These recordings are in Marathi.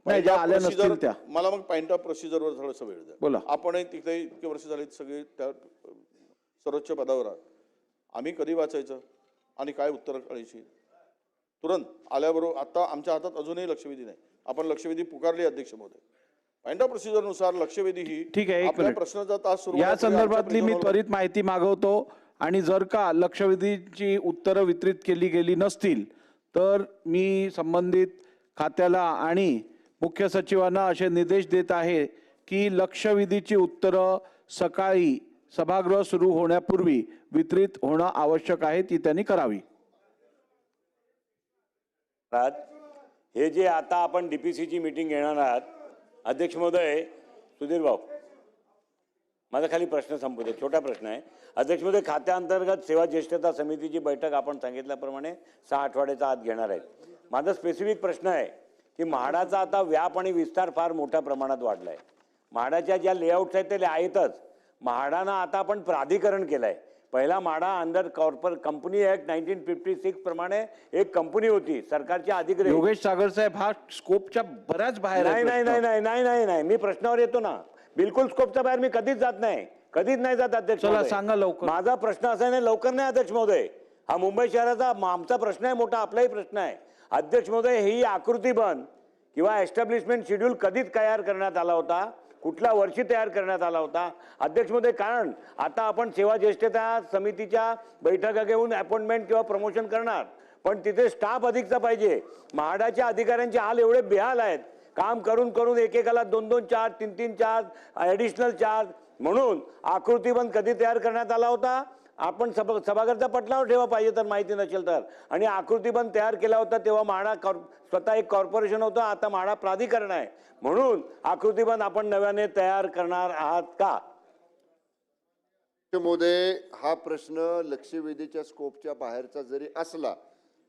नाही, ज्या आल्या नसतील त्या. मला मग पॉइंट ऑफ प्रोसिजरवर थोडंसं वेळ द्या. बोला. आपणही तिथे इतके वर्ष झाली सगळे त्या सर्वोच्च पदावर आहात. आम्ही कधी वाचायचं आणि काय उत्तर कळायची तुरंत आल्याबरोबर. आता आमच्या हातात अजूनही लक्षवेधी नाही. आपण लक्षवेधी पुकारली अध्यक्ष महोदय. पॉइंट ऑफ प्रोसिजरनुसार लक्षवेधी ही ठीक आहे, एक आपल्या मिनिट. प्रश्नाचा तास सुरू या होण्यापूर्वी संदर्भातली मी आमच्या त्वरित माहिती मागवतो आणि जर का लक्षवेधीची उत्तरं वितरित केली गेली नसतील तर मी संबंधित खात्याला आणि मुख्य सचिवांना असे निर्देश देत आहे की लक्षवेधीची उत्तरं सकाळी सभागृह सुरू होण्यापूर्वी वितरित होणं आवश्यक आहे, ती त्यांनी करावी. हे जे आता आपण डीपीसीची मीटिंग घेणार आहात अध्यक्ष महोदय, सुधीर भाऊ माझा खाली प्रश्न संपू दे, छोटा प्रश्न आहे. अध्यक्ष महोदय, खात्याअंतर्गत सेवा ज्येष्ठता समितीची बैठक आपण सांगितल्याप्रमाणे 6 आठवड्याचा आत घेणार आहेत. माझा स्पेसिफिक प्रश्न आहे की म्हाडाचा आता व्याप आणि विस्तार फार मोठ्या प्रमाणात वाढला आहे. म्हाडाच्या ज्या लेआउट्स आहेत ते आहेतच. म्हाडानं आता आपण प्राधिकरण केलं आहे. पहिला MHADA under corporate company act 1956 प्रमाणे एक कंपनी होती सरकारची अधिकृत. योगेश सागर साहेब, हा स्कोपच्या बऱ्याच बाहेर आहे. नाही नाही नाही नाही नाही नाही मी प्रश्नावर येतो ना. बिलकुल स्कोपच्या बाहेर मी कधीच जात नाही, कधीच नाही जात अध्यक्ष महोदय. सांगा लवकर. माझा प्रश्न असा नाही, लवकर नाही अध्यक्ष महोदय. हा मुंबई शहराचा आमचा प्रश्न आहे, मोठा आपलाही प्रश्न आहे. अध्यक्ष महोदय, ही आकृतीबंध किंवा एस्टॅब्लिशमेंट शेड्यूल कधी तयार करण्यात आला होता, कुठल्या वर्षी तयार करण्यात आला होता अध्यक्ष महोदय? कारण आता आपण सेवा ज्येष्ठता समितीच्या बैठका घेऊन अपॉइंटमेंट किंवा प्रमोशन करणार, पण तिथे स्टाफ अधिकचा पाहिजे. म्हाडाच्या अधिकाऱ्यांचे हाल एवढे बेहाल आहेत, काम करून करून एकेकाला 2-2 चार्ज, 3-3 चार्ज, ॲडिशनल चार्ज. म्हणून आकृतीबंध कधी तयार करण्यात आला होता आपण सभागृहाच्या पटलावर ठेवा पाहिजे तर, माहिती नसेल तर. आणि आकृतीबंध तयार केला होता तेव्हा म्हाडा स्वतः एक कॉर्पोरेशन होतं, आता म्हाडा प्राधिकरण आहे. म्हणून आकृतीबंध आपण नव्याने तयार करणार आहात का? महोदय, हा प्रश्न लक्षवेधीच्या स्कोपच्या बाहेरचा जरी असला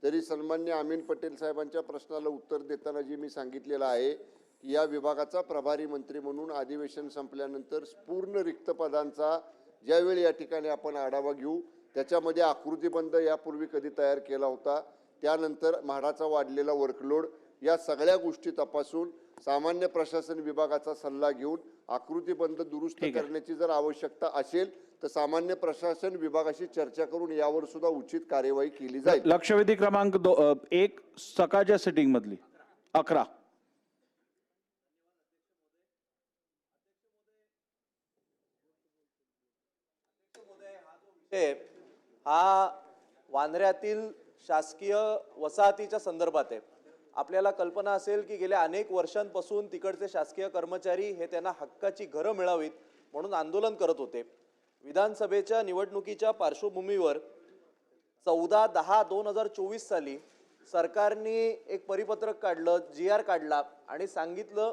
तरी सन्मान्य अमीन पटेल साहेबांच्या प्रश्नाला उत्तर देताना जी मी सांगितलेलं आहे की या विभागाचा प्रभारी मंत्री म्हणून अधिवेशन संपल्यानंतर पूर्ण रिक्त पदांचा ज्यावेळी या ठिकाणी आपण आढावा घेऊ, त्याच्यामध्ये आकृतीबंध यापूर्वी कधी तयार केला होता, त्यानंतर म्हाडाचा वाढलेला वर्कलोड, या सगळ्या गोष्टी तपासून सामान्य प्रशासन विभागाचा सल्ला घेऊन आकृतीबंध दुरुस्त करण्याची जर आवश्यकता असेल तर सामान्य प्रशासन विभागाशी चर्चा करून यावर सुद्धा उचित कार्यवाही केली जाईल. लक्षवेधी क्रमांक 1 सकाळच्या सिटिंग मधली 11. हा वांद्र्यातील शासकीय वसाहतीच्या संदर्भात आहे. आपल्याला कल्पना असेल की गेल्या अनेक वर्षांपासून तिकडचे शासकीय कर्मचारी हे त्यांना हक्काची घरं मिळावीत म्हणून आंदोलन करत होते. विधानसभेच्या निवडणुकीच्या पार्श्वभूमीवर 14/10/2024 साली सरकारने एक परिपत्रक काढलं, GR काढला आणि सांगितलं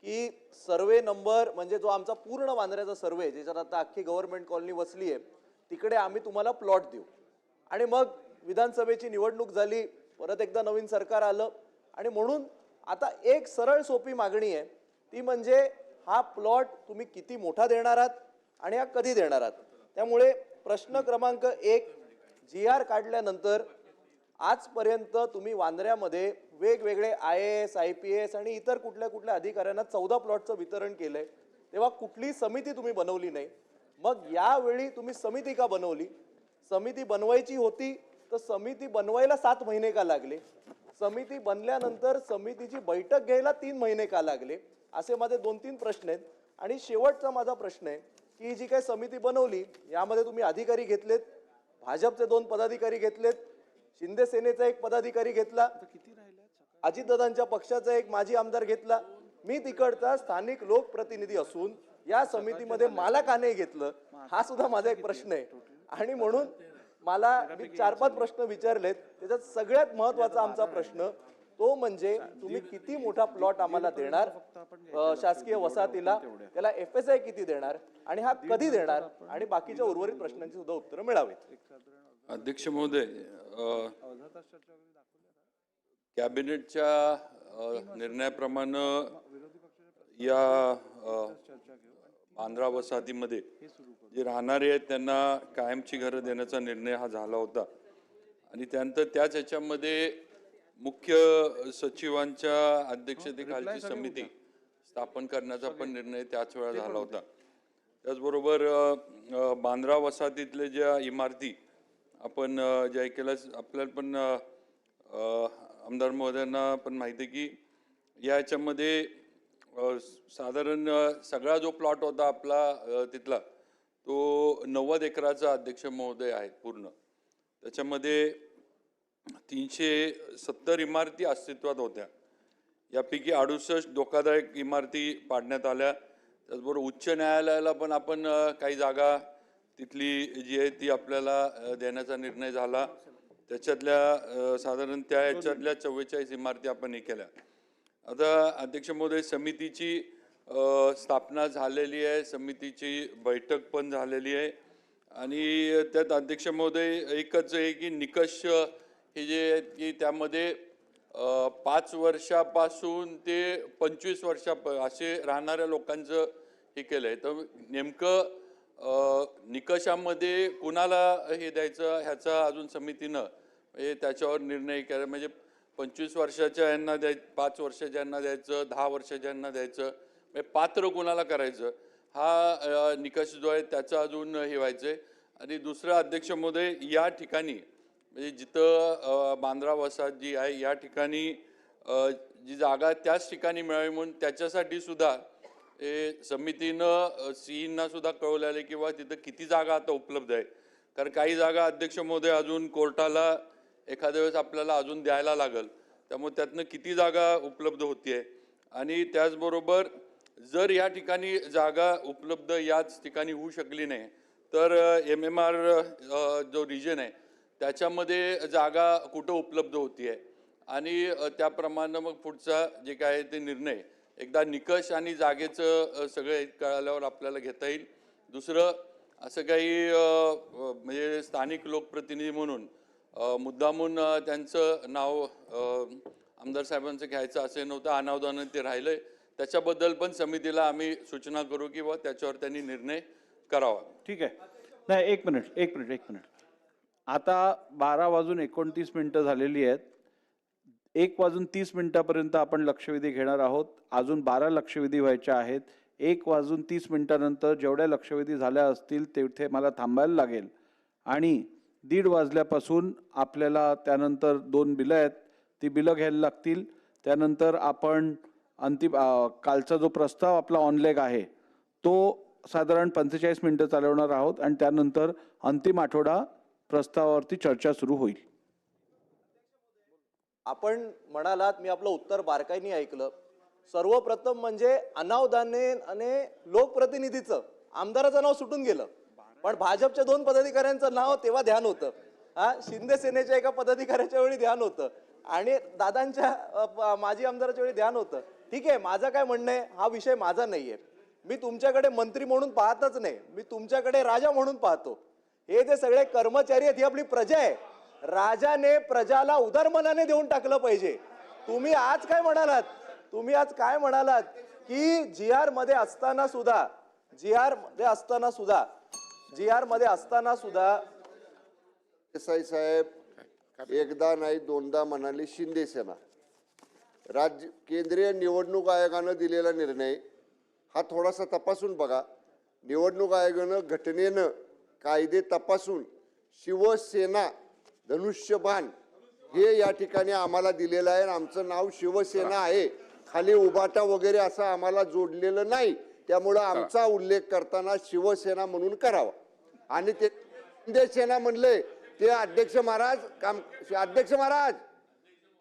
की सर्वे नंबर म्हणजे जो आमचा पूर्ण वांद्र्याचा सर्वे ज्याच्यात आता अख्खी गव्हर्नमेंट कॉलनी वसली आहे तिकडे आम्ही तुम्हाला प्लॉट देऊ. आणि मग विधानसभेची निवडणूक झाली, परत एकदा नवीन सरकार आलं आणि म्हणून आता एक सरळ सोपी मागणी आहे, ती म्हणजे हा प्लॉट तुम्ही किती मोठा देणार आहात आणि हा कधी देणार आहात. त्यामुळे प्रश्न क्रमांक 1, GR काढल्यानंतर आजपर्यंत तुम्ही वांद्र्यामध्ये वेगवेगळे IAS, IPS आणि इतर कुठल्या कुठल्या अधिकाऱ्यांना 14 प्लॉटचं वितरण केलंय, तेव्हा कुठली समिती तुम्ही बनवली नाही. मग यावेळी तुम्ही समिती का बनवली? समिती बनवायची होती तर समिती बनवायला 7 महिने का लागले? समिती बनल्यानंतर समितीची बैठक घ्यायला 3 महिने का लागले? असे माझे 2-3 प्रश्न आहेत. आणि शेवटचा माझा प्रश्न आहे की जी काही समिती बनवली यामध्ये तुम्ही अधिकारी घेतलेत, भाजपचे 2 पदाधिकारी घेतलेत, शिंदे सेनेचा 1 पदाधिकारी घेतला, अजितदादांच्या पक्षाचा 1 माजी आमदार घेतला. मी तिकडचा स्थानिक लोकप्रतिनिधी असून या समितीमध्ये मला का नाही घेतलं, हा सुद्धा माझा एक प्रश्न आहे. आणि म्हणून मी 4-5 प्रश्न विचारलेत, त्याच्यात सगळ्यात महत्वाचा आमचा प्रश्न तो म्हणजे तुम्ही किती मोठा प्लॉट आम्हाला देणार शासकीय वसाहतीला, त्याला FSI किती देणार आणि हा कधी देणार, आणि बाकीच्या उर्वरित प्रश्नांची सुद्धा उत्तरं मिळावीत. अध्यक्ष महोदय, कॅबिनेटच्या निर्णयाप्रमाणे या बांद्रा वसाहतीमध्ये जे राहणारे आहेत त्यांना कायमची घरं देण्याचा निर्णय हा झाला होता. आणि त्यानंतर त्याच ह्याच्यामध्ये मुख्य सचिवांच्या अध्यक्षतेखालची समिती स्थापन करण्याचा पण निर्णय त्याच वेळा झाला होता. त्याचबरोबर बांद्रा वसाहतीतले ज्या इमारती आपण ज्या केल्या, आपल्याला पण आमदार महोदयांना पण माहिती आहे की याच्यामध्ये साधारण सगळा जो प्लॉट होता आपला तिथला तो 90 एकराचा अध्यक्ष महोदय आहेत पूर्ण. त्याच्यामध्ये 370 इमारती अस्तित्वात होत्या. यापैकी 68 धोकादायक इमारती पाडण्यात आल्या. त्याचबरोबर उच्च न्यायालयाला पण आपण काही जागा तिथली जी आहे ती आपल्याला देण्याचा निर्णय झाला. त्याच्यातल्या साधारण त्या याच्यातल्या 44 इमारती आपण हे केल्या. आता अध्यक्ष महोदय समितीची स्थापना झालेली आहे, समितीची बैठक पण झालेली आहे आणि त्यात अध्यक्ष महोदय एकच आहे की निकष हे जे आहेत की त्यामध्ये 5 वर्षापासून ते 25 वर्षा असे राहणाऱ्या लोकांचं हे केलं आहे. तर नेमकं निकषामध्ये कुणाला हे द्यायचं ह्याचा अजून समितीनं हे त्याच्यावर निर्णय केला. म्हणजे 25 वर्षाच्या यांना द्यायचं, 5 वर्षाच्या यांना द्यायचं, 10 वर्षाच्या यांना द्यायचं, म्हणजे पात्र कुणाला करायचं हा निकष जो आहे त्याचा अजून हे व्हायचं आहे. आणि दुसरं अध्यक्ष महोदय या ठिकाणी म्हणजे जिथं बांद्रा वसाहत जी आहे या ठिकाणी जी जागा त्याच ठिकाणी मिळावी म्हणून त्याच्यासाठी सुद्धा हे समितीनं सीईंना सुद्धा कळवलेलं आहे किंवा तिथं किती जागा आता उपलब्ध आहे. कारण काही जागा अध्यक्ष महोदय अजून कोर्टाला एखाद्या वेळेस आपल्याला अजून द्यायला लागल, त्यामुळे त्यातनं किती जागा उपलब्ध होतीये. आणि त्याचबरोबर जर या ठिकाणी जागा उपलब्ध याच ठिकाणी होऊ शकली नाही तर MMR जो रिजन आहे त्याच्यामध्ये जागा कुठं उपलब्ध होतीये आणि त्याप्रमाणे मग पुढचा जे काय ते निर्णय एकदा निकष आणि जागेचं सगळं कळाल्यावर आपल्याला घेता येईल. दुसरं असं काही म्हणजे स्थानिक लोकप्रतिनिधी म्हणून मुद्दामून त्यांचं नाव आमदार साहेबांचं घ्यायचं असे नव्हतं, अनावधानाने ते राहिलंय. त्याच्याबद्दल पण समितीला आम्ही सूचना करू किंवा त्याच्यावर त्यांनी निर्णय करावा. ठीक आहे. नाही, एक मिनिट. आता 12:29 झालेली आहेत. 1:30 आपण लक्षवेधी घेणार आहोत. अजून 12 लक्षवेधी व्हायच्या आहेत. 1:30 जेवढ्या लक्षवेधी झाल्या असतील तेथे मला थांबायला लागेल आणि 1:30 वाजल्यापासून आपल्याला त्यानंतर 2 बिलं आहेत ती बिलं घ्यायला लागतील. त्यानंतर आपण अंतिम कालचा जो प्रस्ताव आपला ऑनलेग आहे तो साधारण 45 मिनिटं चालवणार आहोत आणि त्यानंतर अंतिम आठवडा प्रस्तावावरती चर्चा सुरू होईल. आपण म्हणालात, मी आपलं उत्तर बारकाईने ऐकलं. सर्वप्रथम म्हणजे अनावधानाने लोकप्रतिनिधीचं आमदाराचं नाव सुटून गेलं, पण भाजपच्या 2 पदाधिकाऱ्यांचं नाव तेव्हा ध्यान होतं. शिंदे सेनेच्या एका पदाधिकाऱ्याच्या वेळी ध्यान होतं आणि दादांच्या माजी आमदाराच्या वेळी ध्यान होतं. ठीक आहे, माझं काय म्हणणं आहे, हा विषय माझा नाहीये. मी तुमच्याकडे मंत्री म्हणून पाहतच नाही, मी तुमच्याकडे राजा म्हणून पाहतो. हे जे सगळे कर्मचारी आहेत ही आपली प्रजा आहे. राजाने प्रजाला उदारमनाने देऊन टाकलं पाहिजे. तुम्ही आज काय म्हणालात की जीआर मध्ये असताना सुद्धा देसाई साहेब एकदा नाही 2दा म्हणाले शिंदे सेना. केंद्रीय निवडणूक आयोगानं दिलेला निर्णय हा थोडासा तपासून बघा. निवडणूक आयोगानं घटनेनं कायदे तपासून शिवसेना धनुष्यबाण हे या ठिकाणी आम्हाला दिलेलं आहे. आमचं नाव शिवसेना आहे, खाली उबाटा वगैरे असं आम्हाला जोडलेलं नाही. त्यामुळं आमचा उल्लेख करताना शिवसेना म्हणून करावा. आणि ते शिंदे सेना म्हणले ते अध्यक्ष महाराज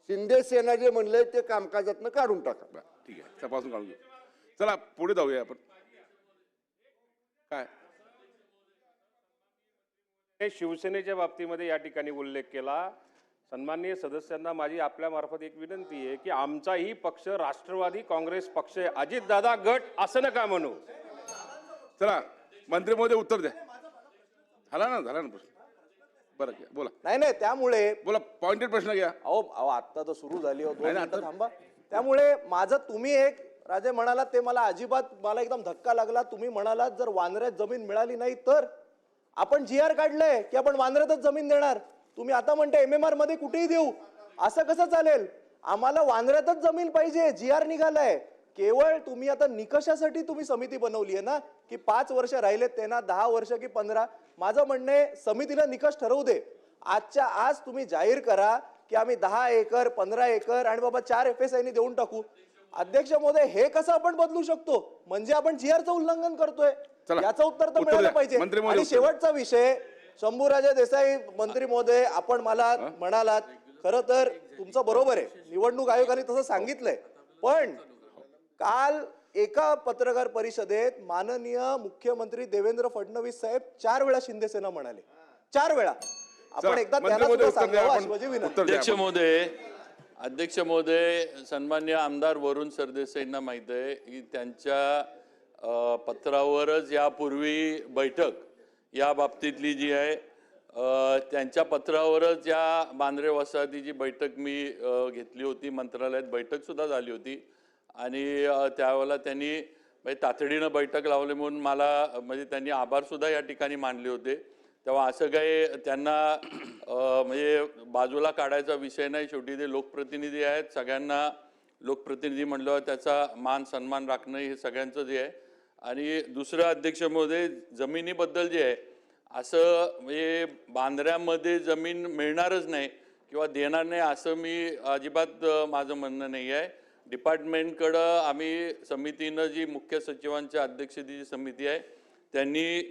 शिंदे सेना जे म्हणले ते कामकाजातनं काढून टाका. ठीक आहे, तपासून काढून घेऊ. चला पुढे जाऊया आपण. काय हे शिवसेनेच्या बाबतीमध्ये या ठिकाणी उल्लेख केला. सन्माननीय सदस्यांना माझी आपल्या मार्फत एक विनंती आहे की आमचाही पक्ष राष्ट्रवादी काँग्रेस पक्ष आहे, अजितदादा गट असं नका म्हणू. चला मंत्री महोदय उत्तर द्या. झाला ना प्रश्न. बरं घ्या, बोला. नाही, त्यामुळे बोला, पॉइंटेड प्रश्न घ्या. अहो आता तर सुरू झाली. 2 मिनिटं थांबा. त्यामुळे माझं तुम्ही एक राजे म्हणालात ते मला एकदम धक्का लागला. तुम्ही म्हणालात जर वांद्र्यात जमीन मिळाली नाही तर आपण जीआर काढलंय की आपण वांद्र्यातच जमीन देणार. तुम्ही आता म्हणता MMR मध्ये कुठेही देऊ. असं कसं चालेल? आम्हाला वांद्र्यातच जमीन पाहिजे, GR निघालाय. केवळ तुम्ही आता निकषासाठी तुम्ही समिती बनवली आहे ना, की 5 वर्ष राहिलेत त्यांना, 10 वर्ष की 15. माझं म्हणणं आहे समितीला निकष ठरवू दे. आजच्या आज तुम्ही जाहीर करा की आम्ही 10 एकर 15 एकर आणि बाबा 4 FSI नी देऊन टाकू. अध्यक्ष महोदय, हे कसं आपण बदलू शकतो? म्हणजे आपण GRचं उल्लंघन करतोय. चला, याचं उत्तर तर उत्तर मिळालं द्या. पाहिजे. मंत्री महोदय, आणि उत्तर द्या. शेवटचा विषय, शंभूराजे देसाई मंत्री महोदय, आपण मला म्हणालात, खरं तर तुमचं बरोबर आहे, निवडणूक आयोगाने तसं सांगितलंय. पण काल एका पत्रकार परिषदेत माननीय मुख्यमंत्री देवेंद्र फडणवीस साहेब 4 वेळा शिंदे सेना म्हणाले. 4 वेळा. आपण चला, एकदा मंत्री त्यांना महोदय, सुद्धा उत्तर द्या. सांगावं आपण अशी माझी विनंती. उत्तर द्या. अध्यक्ष महोदय, सन्मान्य आमदार वरुण सरदेसाईंना माहीत आहे की त्यांच्या पत्रावरच यापूर्वी बैठक या बाबतीतली जी आहे त्यांच्या पत्रावरच या बांद्रे वसाहतीची बैठक मी घेतली होती. मंत्रालयात बैठक सुद्धा झाली होती आणि त्यावेळेला त्यांनी म्हणजे तातडीनं बैठक लावली म्हणून मला म्हणजे त्यांनी आभार सुद्धा या ठिकाणी मानले होते. तेव्हा असं काही त्यांना म्हणजे बाजूला काढायचा विषय नाही. शेवटी ते लोकप्रतिनिधी आहेत. सगळ्यांना लोकप्रतिनिधी म्हणल्यावर त्याचा मान सन्मान राखणं हे सगळ्यांचं जे आहे. आणि दुसरं अध्यक्ष महोदय, जमिनीबद्दल जे आहे असं म्हणजे बांद्र्यामध्ये जमीन मिळणारच नाही किंवा देणार नाही असं मी अजिबात माझं म्हणणं नाही आहे. डिपार्टमेंटकडं आम्ही समितीनं जी मुख्य सचिवांच्या अध्यक्षतेची समिती आहे त्यांनी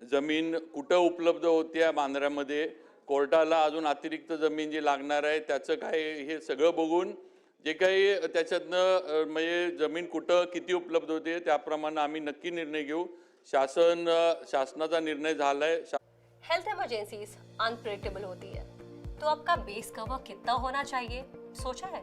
जमीन कुठं उपलब्ध होती आहे बांद्र्यामध्ये, कोर्टाला अजून अतिरिक्त जमीन जी लागणार आहे त्याचं काय हे सगळं बघून जे काही त्याच्यातनं म्हणजे जमीन कुठं किती उपलब्ध होते त्याप्रमाणे आम्ही नक्की निर्णय घेऊ. शासनाचा निर्णय झालाय. हेल्थ इमरजेंसीज अनप्रेडिक्टेबल होती है, तो आपका बेस कवर कितना होना चाहिए सोचा है?